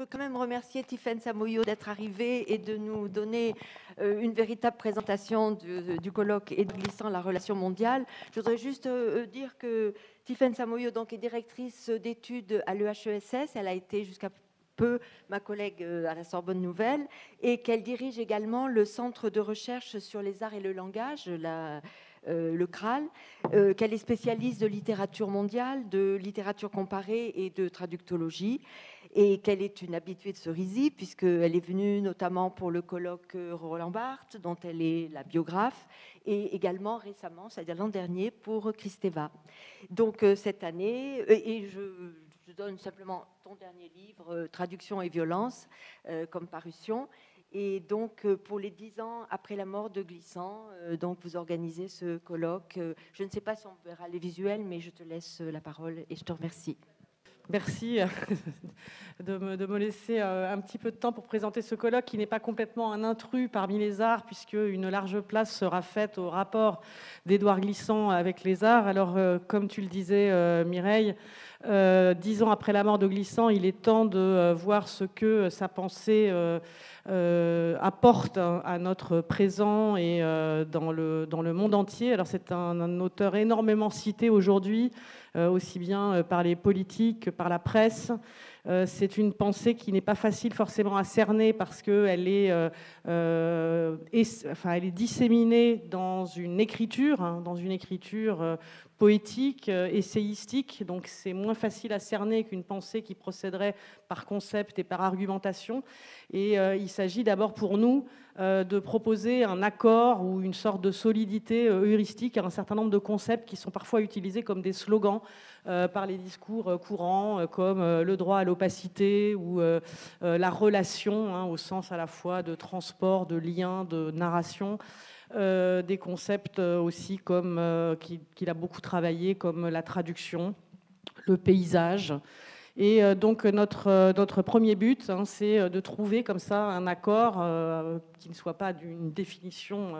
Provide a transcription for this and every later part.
veux quand même remercier Tiffaine Samoyo d'être arrivée et de nous donner une véritable présentation du colloque et de glissant la relation mondiale. Je voudrais juste dire que Tiffaine Samoyo donc, est directrice d'études à l'EHESS. Elle a été jusqu'à peu ma collègue à la Sorbonne Nouvelle et qu'elle dirige également le Centre de recherche sur les arts et le langage, le CRAL, qu'elle est spécialiste de littérature mondiale, de littérature comparée et de traductologie, et qu'elle est une habituée de Cerisy, puisqu'elle est venue notamment pour le colloque Roland Barthes, dont elle est la biographe, et également récemment, c'est-à-dire l'an dernier, pour Christeva. Donc cette année, et je donne simplement ton dernier livre, Traduction et violence, comme parution. Et donc, pour les 10 ans après la mort de Glissant, donc vous organisez ce colloque. Je ne sais pas si on verra les visuels, mais je te laisse la parole et je te remercie. Merci de me laisser un petit peu de temps pour présenter ce colloque qui n'est pas complètement un intrus parmi les arts, puisque une large place sera faite au rapport d'Édouard Glissant avec les arts. Alors, comme tu le disais, Mireille, 10 ans après la mort de Glissant, il est temps de voir ce que sa pensée apporte à notre présent et dans le monde entier. Alors, c'est un auteur énormément cité aujourd'hui, aussi bien par les politiques que par la presse. C'est une pensée qui n'est pas facile forcément à cerner parce qu'elle est, elle est disséminée dans une écriture, poétique, essayistique. Donc c'est moins facile à cerner qu'une pensée qui procéderait par concept et par argumentation. Et il s'agit d'abord pour nous de proposer un accord ou une sorte de solidité heuristique à un certain nombre de concepts qui sont parfois utilisés comme des slogans par les discours courants, comme le droit à l'opacité ou la relation, au sens à la fois de transport, de lien, de narration. Des concepts aussi comme qu'il a beaucoup travaillé, comme la traduction, le paysage. Et donc notre premier but, c'est de trouver comme ça un accord qui ne soit pas d'une définition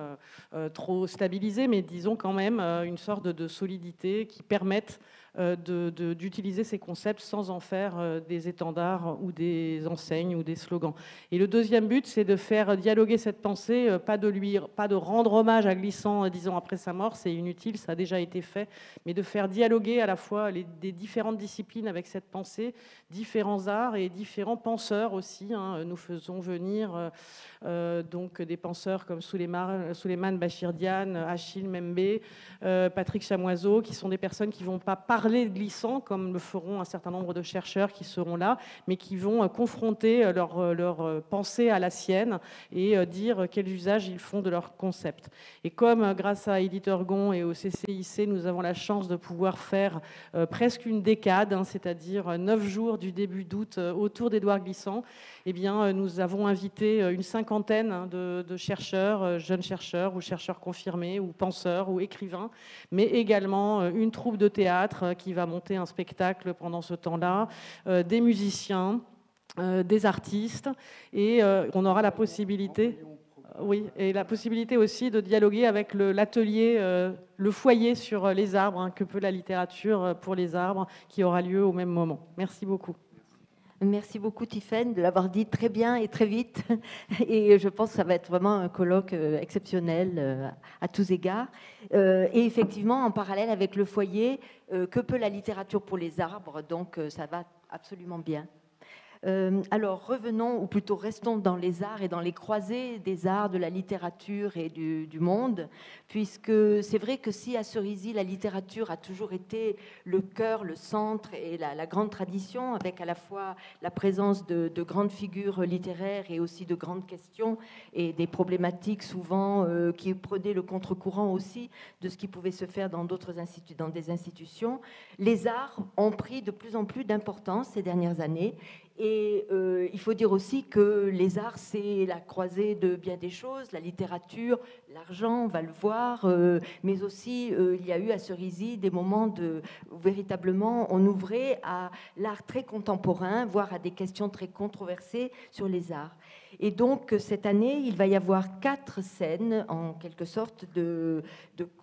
trop stabilisée, mais disons quand même une sorte de solidité qui permette d'utiliser ces concepts sans en faire des étendards ou des enseignes ou des slogans. Et le deuxième but, c'est de faire dialoguer cette pensée, pas de rendre hommage à Glissant 10 ans après sa mort, c'est inutile, ça a déjà été fait, mais de faire dialoguer à la fois des différentes disciplines avec cette pensée, différents arts et différents penseurs aussi. Nous faisons venir donc des penseurs comme Souleymane Bachir Diane, Achille Membe, Patrick Chamoiseau, qui sont des personnes qui ne vont pas parler de Glissant comme le feront un certain nombre de chercheurs qui seront là, mais qui vont confronter leur pensée à la sienne et dire quel usage ils font de leur concept. Et comme grâce à Éditeur Gon et au CCIC, nous avons la chance de pouvoir faire presque une décade, c'est-à-dire 9 jours du début d'août autour d'Édouard Glissant, eh bien, nous avons invité une cinquantaine de chercheurs, jeunes chercheurs ou chercheurs confirmés ou penseurs ou écrivains, mais également une troupe de théâtre qui va monter un spectacle pendant ce temps-là, des musiciens, des artistes, et on aura la possibilité... Oui, et la possibilité aussi de dialoguer avec l'atelier, le foyer sur les arbres, que peut la littérature pour les arbres, qui aura lieu au même moment. Merci beaucoup. Merci beaucoup Tiffaine de l'avoir dit très bien et très vite. Et je pense que ça va être vraiment un colloque exceptionnel à tous égards. Et effectivement, en parallèle avec le foyer, que peut la littérature pour les arbres? Donc ça va absolument bien. Alors revenons, ou plutôt restons dans les arts et dans les croisées des arts, de la littérature et du monde, puisque c'est vrai que si à Cerisy, la littérature a toujours été le cœur, le centre et la grande tradition, avec à la fois la présence de grandes figures littéraires et aussi de grandes questions et des problématiques souvent qui prenaient le contre-courant aussi de ce qui pouvait se faire dans dans des institutions, les arts ont pris de plus en plus d'importance ces dernières années. Et il faut dire aussi que les arts, c'est la croisée de bien des choses, la littérature, l'argent, on va le voir, mais aussi il y a eu à Cerisy des moments où véritablement on ouvrait à l'art très contemporain, voire à des questions très controversées sur les arts. Et donc cette année, il va y avoir 4 scènes, en quelque sorte, de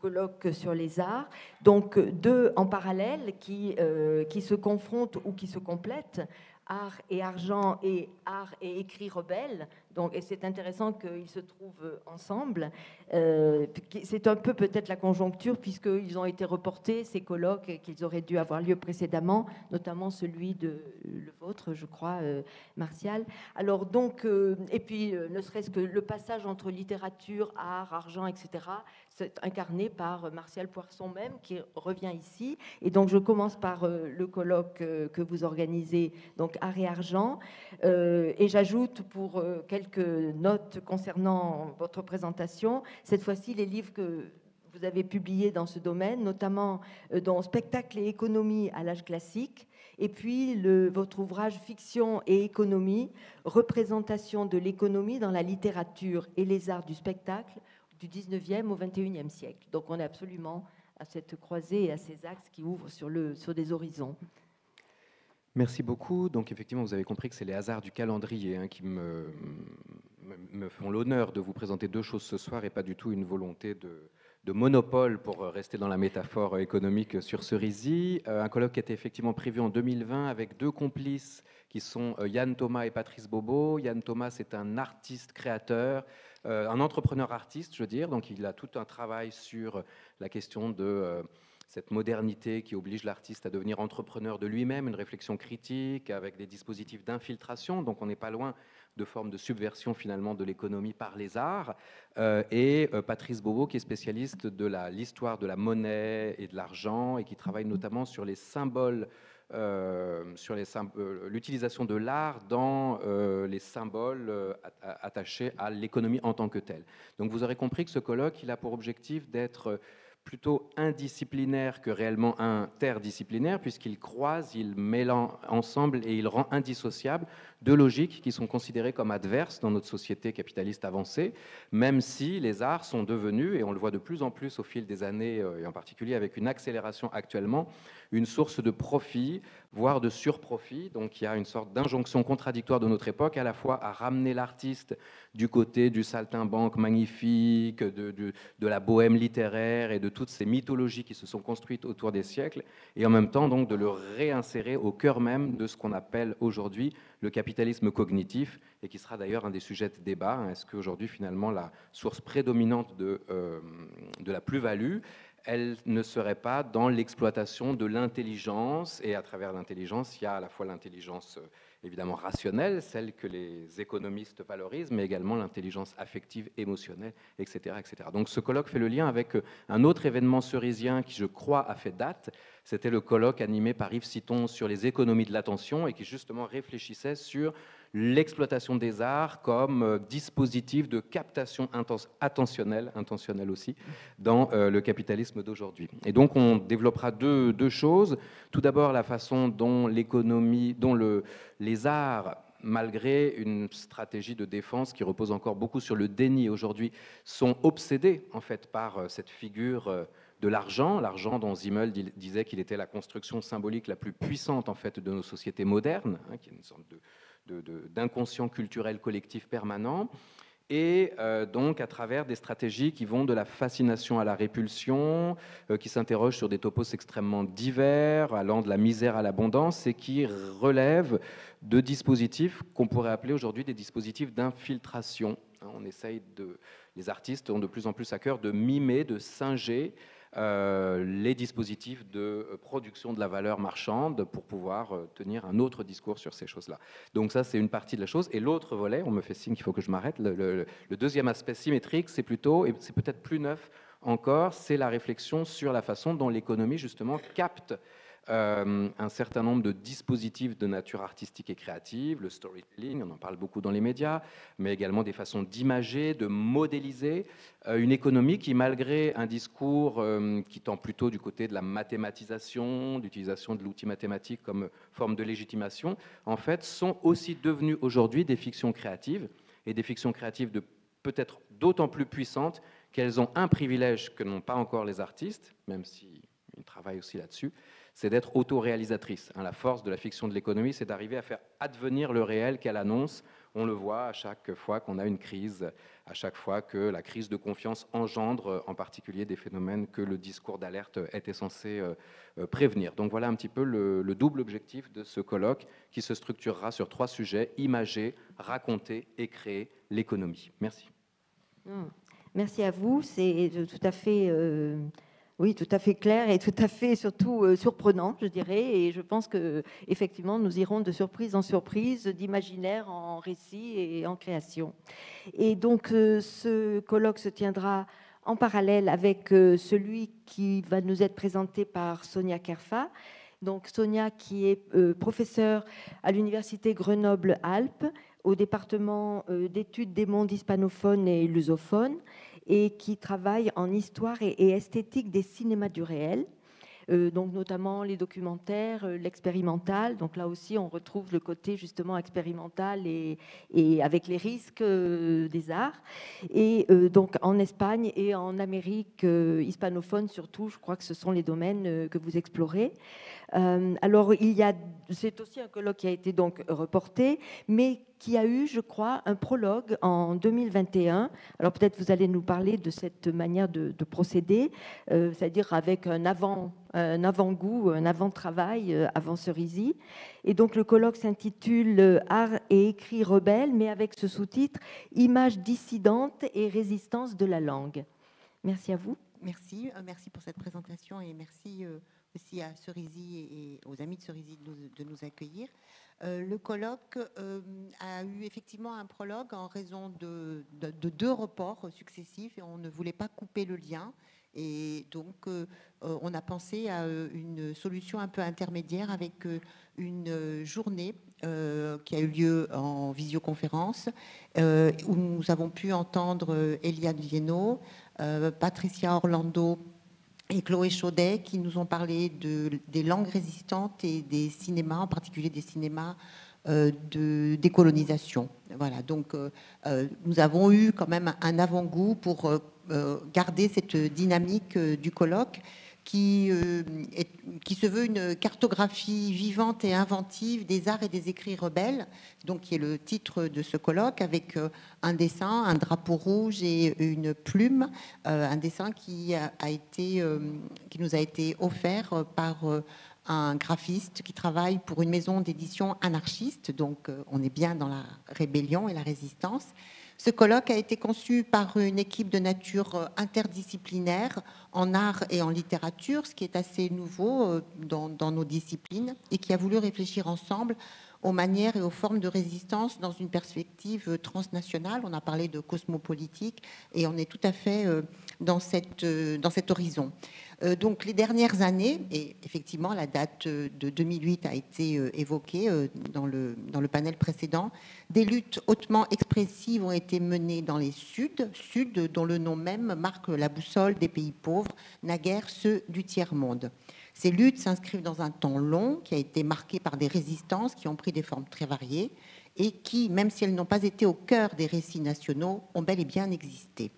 colloques sur les arts, donc 2 en parallèle qui se confrontent ou qui se complètent art et argent et art et écrit rebelle. Donc, et c'est intéressant qu'ils se trouvent ensemble. C'est un peu peut-être la conjoncture, puisqu'ils ont été reportés, ces colloques, qu'ils auraient dû avoir lieu précédemment, notamment celui de le vôtre, je crois, Martial. Alors donc, et puis ne serait-ce que le passage entre littérature, art, argent, etc., c'est incarné par Martial Poisson même, qui revient ici. Et donc je commence par le colloque que vous organisez, donc art et argent, et j'ajoute pour quelques notes concernant votre présentation, cette fois-ci les livres que vous avez publiés dans ce domaine, notamment dans Spectacle et économie à l'âge classique, et puis votre ouvrage Fiction et économie, représentation de l'économie dans la littérature et les arts du spectacle du 19e au 21e siècle. Donc on est absolument à cette croisée et à ces axes qui ouvrent sur des horizons. Merci beaucoup. Donc effectivement, vous avez compris que c'est les hasards du calendrier qui me font l'honneur de vous présenter deux choses ce soir et pas du tout une volonté de monopole, pour rester dans la métaphore économique, sur Cerisy. Un colloque qui était effectivement prévu en 2020 avec deux complices qui sont Yann Thomas et Patrice Bobo. Yann Thomas, c'est un artiste créateur, un entrepreneur artiste, je veux dire. Donc il a tout un travail sur la question de cette modernité qui oblige l'artiste à devenir entrepreneur de lui-même, une réflexion critique avec des dispositifs d'infiltration. Donc on n'est pas loin de formes de subversion finalement de l'économie par les arts. Et Patrice Bobo, qui est spécialiste de l'histoire de la monnaie et de l'argent et qui travaille notamment sur les symboles, l'utilisation de l'art dans les symboles attachés à l'économie en tant que telle. Donc vous aurez compris que ce colloque, il a pour objectif d'être plutôt indisciplinaire que réellement interdisciplinaire, puisqu'il croise, il mélange ensemble et il rend indissociable deux logiques qui sont considérées comme adverses dans notre société capitaliste avancée, même si les arts sont devenus, et on le voit de plus en plus au fil des années, et en particulier avec une accélération actuellement, une source de profit, voire de surprofit. Donc il y a une sorte d'injonction contradictoire de notre époque, à la fois à ramener l'artiste du côté du saltimbanque magnifique, de la bohème littéraire et de toutes ces mythologies qui se sont construites autour des siècles, et en même temps donc de le réinsérer au cœur même de ce qu'on appelle aujourd'hui le capitalisme cognitif, et qui sera d'ailleurs un des sujets de débat. Est-ce qu'aujourd'hui finalement la source prédominante de la plus-value, elle ne serait pas dans l'exploitation de l'intelligence, et à travers l'intelligence, il y a à la fois l'intelligence évidemment rationnelle, celle que les économistes valorisent, mais également l'intelligence affective, émotionnelle, etc., etc. Donc ce colloque fait le lien avec un autre événement cerisien qui, je crois, a fait date. C'était le colloque animé par Yves Citon sur les économies de l'attention, et qui justement réfléchissait sur l'exploitation des arts comme dispositif de captation intentionnelle aussi, dans le capitalisme d'aujourd'hui. Et donc on développera deux choses. Tout d'abord, la façon dont l'économie, les arts, malgré une stratégie de défense qui repose encore beaucoup sur le déni aujourd'hui, sont obsédés en fait par cette figure de l'argent dont Simmel disait qu'il était la construction symbolique la plus puissante en fait de nos sociétés modernes, qui est une sorte d'inconscient culturel collectif permanent, et donc à travers des stratégies qui vont de la fascination à la répulsion, qui s'interrogent sur des topos extrêmement divers, allant de la misère à l'abondance, et qui relèvent de dispositifs qu'on pourrait appeler aujourd'hui des dispositifs d'infiltration. Les artistes ont de plus en plus à cœur de mimer, de singer les dispositifs de production de la valeur marchande pour pouvoir tenir un autre discours sur ces choses-là. Donc ça, c'est une partie de la chose. Et l'autre volet, on me fait signe qu'il faut que je m'arrête, le deuxième aspect symétrique, c'est plutôt, et c'est peut-être plus neuf encore, c'est la réflexion sur la façon dont l'économie, justement, capte un certain nombre de dispositifs de nature artistique et créative, le storytelling, on en parle beaucoup dans les médias, mais également des façons d'imager, de modéliser une économie qui, malgré un discours qui tend plutôt du côté de la mathématisation, d'utilisation de l'outil mathématique comme forme de légitimation, en fait, sont aussi devenues aujourd'hui des fictions créatives, et des fictions créatives peut-être d'autant plus puissantes qu'elles ont un privilège que n'ont pas encore les artistes, même s'ils travaillent aussi là-dessus, c'est d'être autoréalisatrice. La force de la fiction de l'économie, c'est d'arriver à faire advenir le réel qu'elle annonce. On le voit à chaque fois qu'on a une crise, à chaque fois que la crise de confiance engendre en particulier des phénomènes que le discours d'alerte était censé prévenir. Donc voilà un petit peu le double objectif de ce colloque qui se structurera sur 3 sujets: imager, raconter et créer l'économie. Merci. Merci à vous. C'est tout à fait... Oui, tout à fait clair et tout à fait surtout surprenant, je dirais. Et je pense que effectivement, nous irons de surprise en surprise, d'imaginaire en récit et en création. Et donc, ce colloque se tiendra en parallèle avec celui qui va nous être présenté par Sonia Kerfa. Donc, Sonia, qui est professeure à l'Université Grenoble-Alpes, au département d'études des mondes hispanophones et lusophones, et qui travaille en histoire et esthétique des cinémas du réel, donc notamment les documentaires, l'expérimental. Donc là aussi, on retrouve le côté justement expérimental et avec les risques des arts. Et donc en Espagne et en Amérique hispanophone surtout, je crois que ce sont les domaines que vous explorez. Alors, c'est aussi un colloque qui a été donc reporté, mais qui a eu, je crois, un prologue en 2021. Alors, peut-être vous allez nous parler de cette manière de procéder, c'est-à-dire avec un avant-goût, un avant-travail avant Cerisy. Et donc, le colloque s'intitule Art et écrit rebelle, mais avec ce sous-titre Images dissidentes et résistance de la langue. Merci à vous. Merci pour cette présentation et merci aussi à Cerisy et aux amis de Cerisy de nous accueillir. Le colloque a eu effectivement un prologue en raison de 2 reports successifs et on ne voulait pas couper le lien. Et donc, on a pensé à une solution un peu intermédiaire avec une journée qui a eu lieu en visioconférence où nous avons pu entendre Eliane Viennot, Patricia Orlando et Chloé Chaudet qui nous ont parlé des langues résistantes et des cinémas, en particulier des cinémas de décolonisation. Voilà, donc nous avons eu quand même un avant-goût pour garder cette dynamique du colloque qui se veut une cartographie vivante et inventive des arts et des écrits rebelles, donc qui est le titre de ce colloque, avec un dessin, un drapeau rouge et une plume, un dessin qui nous a été offert par un graphiste qui travaille pour une maison d'édition anarchiste, donc on est bien dans la rébellion et la résistance. Ce colloque a été conçu par une équipe de nature interdisciplinaire en art et en littérature, ce qui est assez nouveau dans nos disciplines, et qui a voulu réfléchir ensemble aux manières et aux formes de résistance dans une perspective transnationale. On a parlé de cosmopolitique et on est tout à fait dans cet horizon. Donc les dernières années, et effectivement la date de 2008 a été évoquée dans le panel précédent, des luttes hautement expressives ont été menées dans les Suds dont le nom même marque la boussole des pays pauvres, naguère ceux du tiers-monde. Ces luttes s'inscrivent dans un temps long qui a été marqué par des résistances qui ont pris des formes très variées et qui, même si elles n'ont pas été au cœur des récits nationaux, ont bel et bien existé.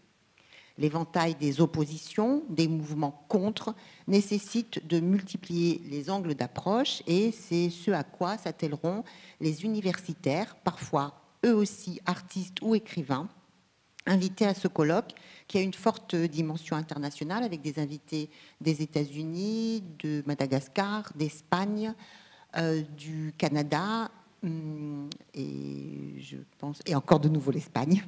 L'éventail des oppositions, des mouvements contre, nécessite de multiplier les angles d'approche et c'est ce à quoi s'attelleront les universitaires, parfois eux aussi artistes ou écrivains, invités à ce colloque qui a une forte dimension internationale avec des invités des États-Unis, de Madagascar, d'Espagne, du Canada et je pense et encore de nouveau l'Espagne.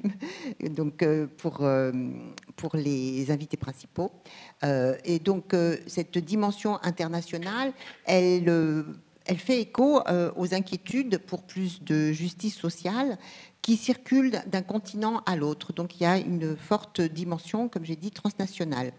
Donc pour les invités principaux et donc cette dimension internationale, elle fait écho aux inquiétudes pour plus de justice sociale qui circulent d'un continent à l'autre. Donc il y a une forte dimension, comme j'ai dit, transnationale.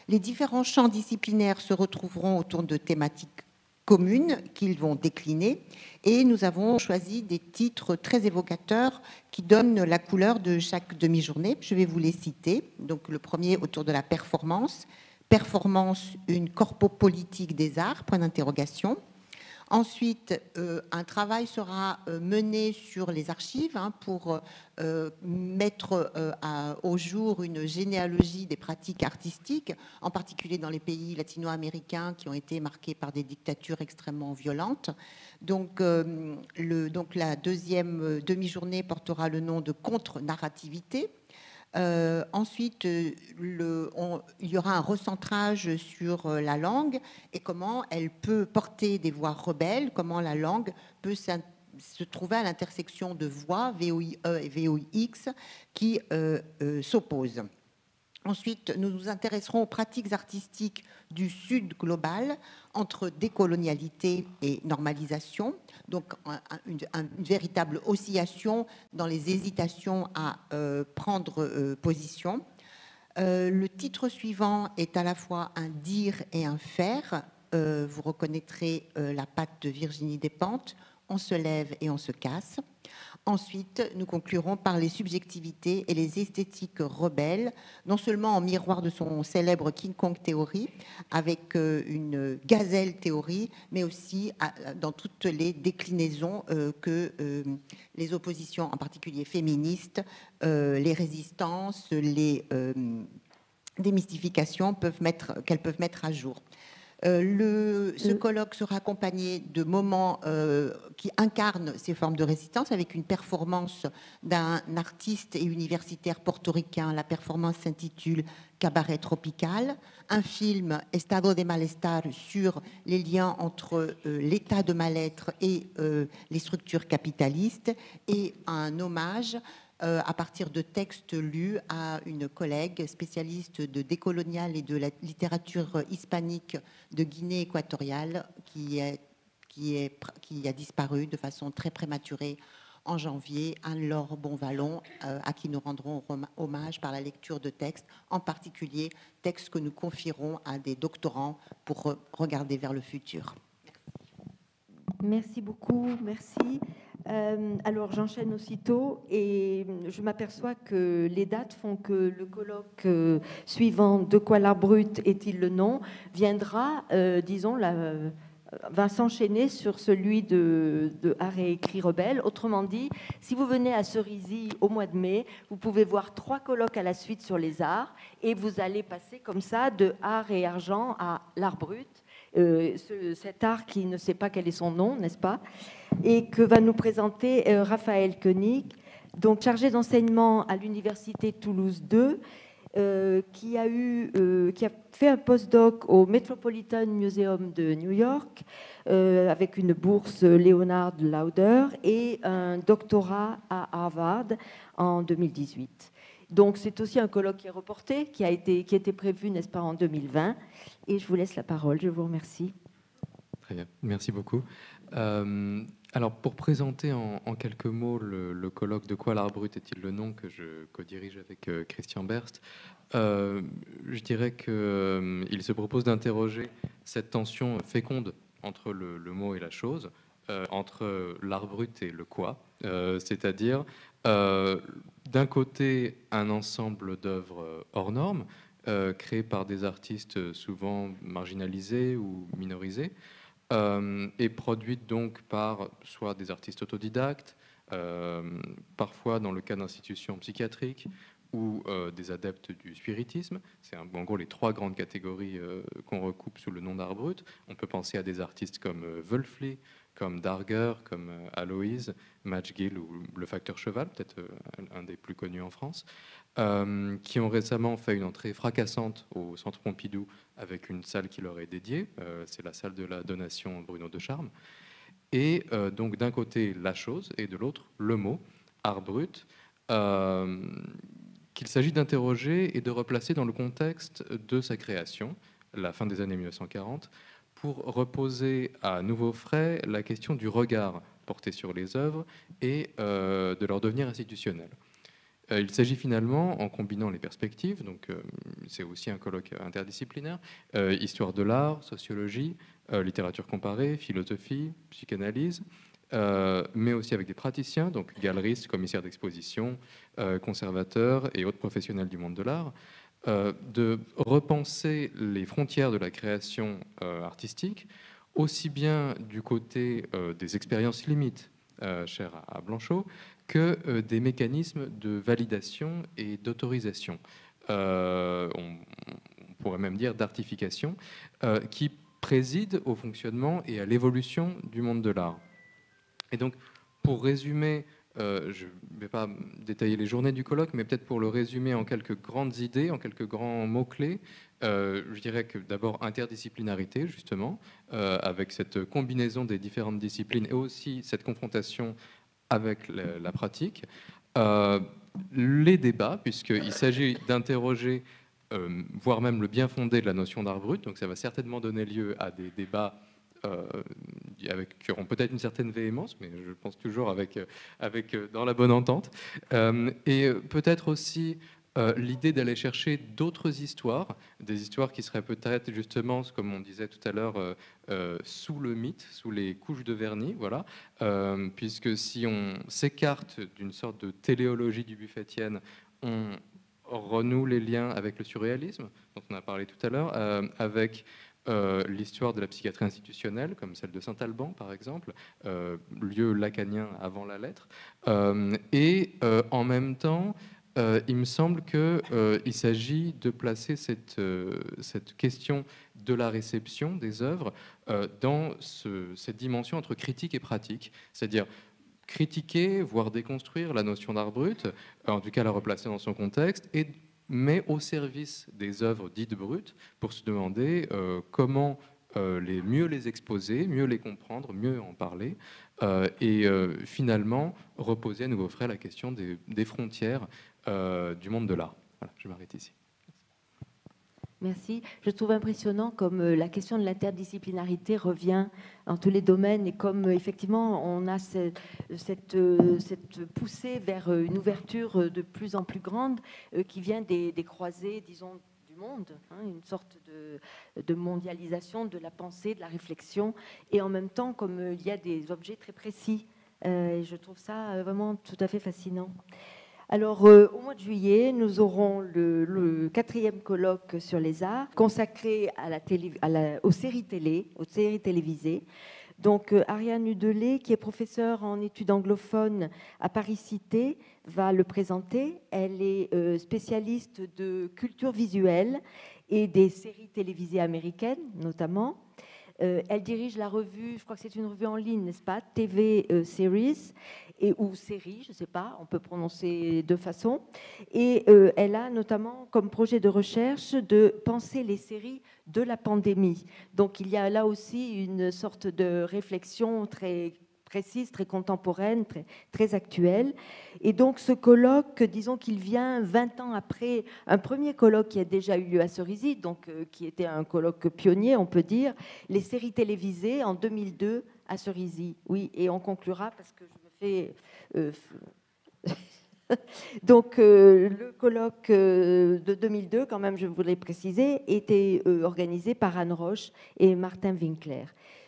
Les différents champs disciplinaires se retrouveront autour de thématiques communes qu'ils vont décliner et nous avons choisi des titres très évocateurs qui donnent la couleur de chaque demi-journée. Je vais vous les citer. Donc le premier autour de la performance, une corpopolitique des arts, point d'interrogation. Ensuite, un travail sera mené sur les archives pour mettre au jour une généalogie des pratiques artistiques, en particulier dans les pays latino-américains qui ont été marqués par des dictatures extrêmement violentes. Donc la deuxième demi-journée portera le nom de contre-narrativité. Ensuite, il y aura un recentrage sur la langue et comment elle peut porter des voix rebelles, comment la langue peut se trouver à l'intersection de voix, VOIE et VOIX, qui s'opposent. Ensuite, nous nous intéresserons aux pratiques artistiques du Sud global entre décolonialité et normalisation, donc une véritable oscillation dans les hésitations à prendre position. Le titre suivant est à la fois un dire et un faire. Vous reconnaîtrez la patte de Virginie Despentes, on se lève et on se casse. Ensuite, nous conclurons par les subjectivités et les esthétiques rebelles, non seulement en miroir de son célèbre King Kong théorie, avec une gazelle théorie, mais aussi dans toutes les déclinaisons que les oppositions, en particulier féministes, les résistances, les démystifications qu'elles peuvent mettre à jour. Ce colloque sera accompagné de moments qui incarnent ces formes de résistance avec une performance d'un artiste et universitaire portoricain. La performance s'intitule Cabaret tropical, un film Estado de malestar sur les liens entre l'état de mal-être et les structures capitalistes, et un hommage à partir de textes lus à une collègue spécialiste de décolonial et de la littérature hispanique de Guinée équatoriale qui a disparu de façon très prématurée en janvier, Anne-Laure Bonvallon, à qui nous rendrons hommage par la lecture de textes, en particulier textes que nous confierons à des doctorants pour regarder vers le futur. Merci beaucoup, merci. Alors j'enchaîne aussitôt et je m'aperçois que les dates font que le colloque suivant De quoi l'art brut est-il le nom viendra, va s'enchaîner sur celui de Art et écrit rebelle. Autrement dit, si vous venez à Cerisy au mois de mai, vous pouvez voir 3 colloques à la suite sur les arts et vous allez passer comme ça de art et argent à l'art brut. Cet art qui ne sait pas quel est son nom, n'est-ce pas, et que va nous présenter Raphaël Koenig, donc chargé d'enseignement à l'université Toulouse 2, qui a fait un postdoc au Metropolitan Museum de New York avec une bourse Leonard Lauder et un doctorat à Harvard en 2018. Donc c'est aussi un colloque qui est reporté, qui était prévu, n'est-ce pas, en 2020. Et je vous laisse la parole. Je vous remercie. Très bien, merci beaucoup. Alors, pour présenter en quelques mots le colloque De quoi l'art brut est-il le nom que je co-dirige avec Christian Berst, je dirais qu'il se propose d'interroger cette tension féconde entre le mot et la chose, entre l'art brut et le quoi, c'est-à-dire d'un côté un ensemble d'œuvres hors normes, créées par des artistes souvent marginalisés ou minorisés, et produite donc par soit des artistes autodidactes, parfois dans le cas d'institutions psychiatriques ou des adeptes du spiritisme. C'est en gros les 3 grandes catégories qu'on recoupe sous le nom d'art brut. On peut penser à des artistes comme Wölfli, comme Darger, comme Aloïse, Madge Gill ou le Facteur Cheval, peut-être un des plus connus en France, qui ont récemment fait une entrée fracassante au Centre Pompidou avec une salle qui leur est dédiée. C'est la salle de la donation Bruno de Charme. Et donc d'un côté la chose et de l'autre le mot, art brut, qu'il s'agit d'interroger et de replacer dans le contexte de sa création, la fin des années 1940, pour reposer à nouveau frais la question du regard porté sur les œuvres et de leur devenir institutionnel. Il s'agit finalement, en combinant les perspectives, donc c'est aussi un colloque interdisciplinaire, histoire de l'art, sociologie, littérature comparée, philosophie, psychanalyse, mais aussi avec des praticiens, donc galeristes, commissaires d'exposition, conservateurs et autres professionnels du monde de l'art, de repenser les frontières de la création artistique aussi bien du côté des expériences limites, chères à Blanchot, que des mécanismes de validation et d'autorisation. On pourrait même dire d'artification, qui préside au fonctionnement et à l'évolution du monde de l'art. Et donc, pour résumer, je ne vais pas détailler les journées du colloque, mais peut-être pour le résumer en quelques grandes idées, en quelques grands mots-clés, je dirais que d'abord interdisciplinarité, justement, avec cette combinaison des différentes disciplines et aussi cette confrontation avec la pratique. Les débats, puisqu'il s'agit d'interroger, voire même le bien fondé de la notion d'art brut, donc ça va certainement donner lieu à des débats qui auront peut-être une certaine véhémence, mais je pense toujours dans la bonne entente. Et peut-être aussi l'idée d'aller chercher d'autres histoires, des histoires qui seraient peut-être justement, comme on disait tout à l'heure, sous le mythe, sous les couches de vernis, voilà. Puisque si on s'écarte d'une sorte de téléologie du buffettienne, on renoue les liens avec le surréalisme, dont on a parlé tout à l'heure, avec l'histoire de la psychiatrie institutionnelle, comme celle de Saint-Alban, par exemple, lieu lacanien avant la lettre. Et en même temps, il me semble qu'il s'agit de placer cette question de la réception des œuvres dans cette dimension entre critique et pratique, c'est-à-dire critiquer, voire déconstruire la notion d'art brut, en tout cas la replacer dans son contexte, mais au service des œuvres dites brutes, pour se demander comment mieux les exposer, mieux les comprendre, mieux en parler, et finalement reposer à nouveau frais la question des frontières du monde de l'art. Voilà, je m'arrête ici. Merci. Je trouve impressionnant comme la question de l'interdisciplinarité revient dans tous les domaines et comme effectivement on a cette poussée vers une ouverture de plus en plus grande qui vient des croisées, disons, du monde, hein, une sorte de mondialisation de la pensée, de la réflexion, et en même temps comme il y a des objets très précis. Et je trouve ça vraiment tout à fait fascinant. Alors, au mois de juillet, nous aurons le 4e colloque sur les arts consacré aux séries télévisées. Donc, Ariane Udelé, qui est professeure en études anglophones à Paris-Cité, va le présenter. Elle est spécialiste de culture visuelle et des séries télévisées américaines, notamment. Elle dirige la revue, je crois que c'est une revue en ligne, n'est-ce pas, TV Series, ou série, je ne sais pas, on peut prononcer de façon. Et elle a notamment comme projet de recherche de penser les séries de la pandémie. Donc il y a là aussi une sorte de réflexion très précise, très contemporaine, très actuelle. Et donc ce colloque, disons qu'il vient 20 ans après un premier colloque qui a déjà eu lieu à Cerisy, donc qui était un colloque pionnier, on peut dire, les séries télévisées en 2002 à Cerisy. Oui, et on conclura parce que je me fais... Donc, le colloque de 2002, quand même, je voulais préciser, était organisé par Anne Roche et Martin Winkler.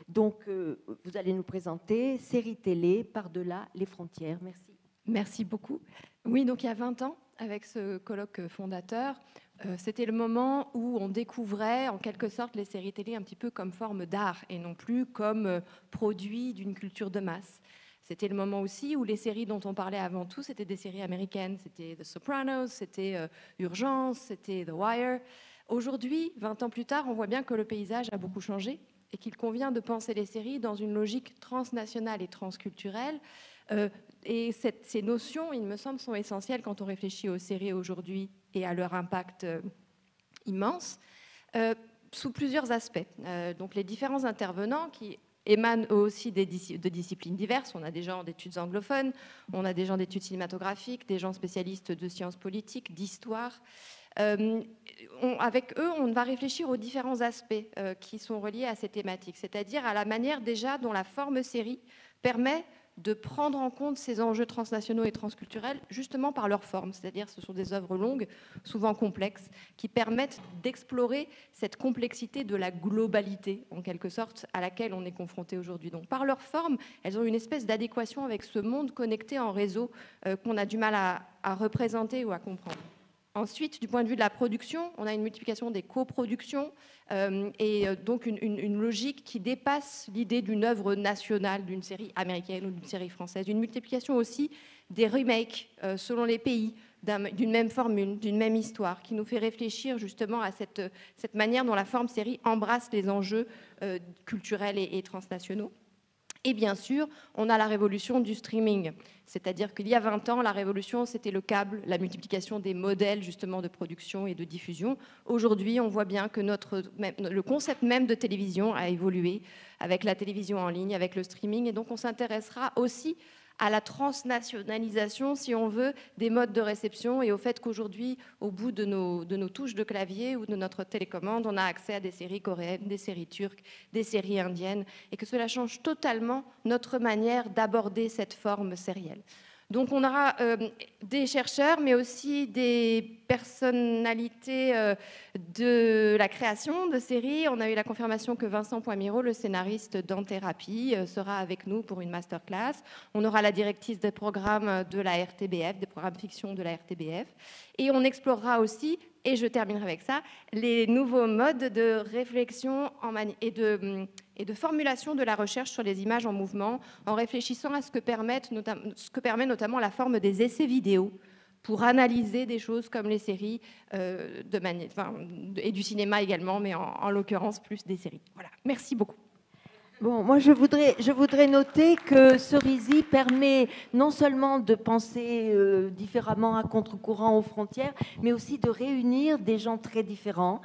Donc, vous allez nous présenter série télé par-delà les frontières. Merci. Merci beaucoup. Oui, donc il y a 20 ans, avec ce colloque fondateur, c'était le moment où on découvrait en quelque sorte les séries télé un petit peu comme forme d'art et non plus comme produit d'une culture de masse. C'était le moment aussi où les séries dont on parlait avant tout, c'était des séries américaines. C'était The Sopranos, c'était Urgence, c'était The Wire. Aujourd'hui, 20 ans plus tard, on voit bien que le paysage a beaucoup changé et qu'il convient de penser les séries dans une logique transnationale et transculturelle. Et ces notions, il me semble, sont essentielles quand on réfléchit aux séries aujourd'hui et à leur impact immense, sous plusieurs aspects. Donc les différents intervenants qui émanent aussi de disciplines diverses. On a des gens d'études anglophones, on a des gens d'études cinématographiques, des gens spécialistes de sciences politiques, d'histoire. Avec eux, on va réfléchir aux différents aspects qui sont reliés à ces thématiques, c'est-à-dire à la manière déjà dont la forme série permet de prendre en compte ces enjeux transnationaux et transculturels justement par leur forme, c'est-à-dire ce sont des œuvres longues, souvent complexes, qui permettent d'explorer cette complexité de la globalité, en quelque sorte, à laquelle on est confronté aujourd'hui. Donc par leur forme, elles ont une espèce d'adéquation avec ce monde connecté en réseau qu'on a du mal à représenter ou à comprendre. Ensuite, du point de vue de la production, on a une multiplication des coproductions et donc une logique qui dépasse l'idée d'une œuvre nationale, d'une série américaine ou d'une série française. Une multiplication aussi des remakes selon les pays, d'une même formule, d'une même histoire, qui nous fait réfléchir justement à cette manière dont la forme série embrasse les enjeux culturels et transnationaux. Et bien sûr, on a la révolution du streaming. C'est-à-dire qu'il y a 20 ans, la révolution, c'était le câble, la multiplication des modèles justement de production et de diffusion. Aujourd'hui, on voit bien que le concept même de télévision a évolué avec la télévision en ligne, avec le streaming. Et donc, on s'intéressera aussi à la transnationalisation, si on veut, des modes de réception et au fait qu'aujourd'hui, au bout de nos touches de clavier ou de notre télécommande, on a accès à des séries coréennes, des séries turques, des séries indiennes, et que cela change totalement notre manière d'aborder cette forme sérielle. Donc on aura des chercheurs, mais aussi des personnalités de la création de séries. On a eu la confirmation que Vincent Poimiro, le scénariste d'En-Thérapie, sera avec nous pour une masterclass. On aura la directrice des programmes de la RTBF, des programmes fiction de la RTBF. Et on explorera aussi, et je terminerai avec ça, les nouveaux modes de réflexion et de formulation de la recherche sur les images en mouvement, en réfléchissant à ce que permet notamment la forme des essais vidéo pour analyser des choses comme les séries et du cinéma également, mais en l'occurrence plus des séries. Voilà, merci beaucoup. Bon, moi je voudrais noter que Cerisy permet non seulement de penser différemment à contre-courant aux frontières, mais aussi de réunir des gens très différents.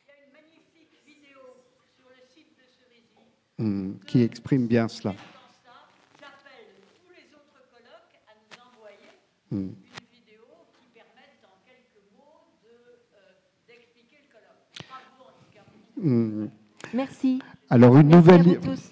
Il y a une magnifique vidéo sur le site de Cerisy qui exprime bien cela. J'appelle tous les autres colloques à nous envoyer une vidéo qui permette en quelques mots d'expliquer le colloque. Bravo en tout cas. Merci. Alors, une Merci nouvelle. à vous tous.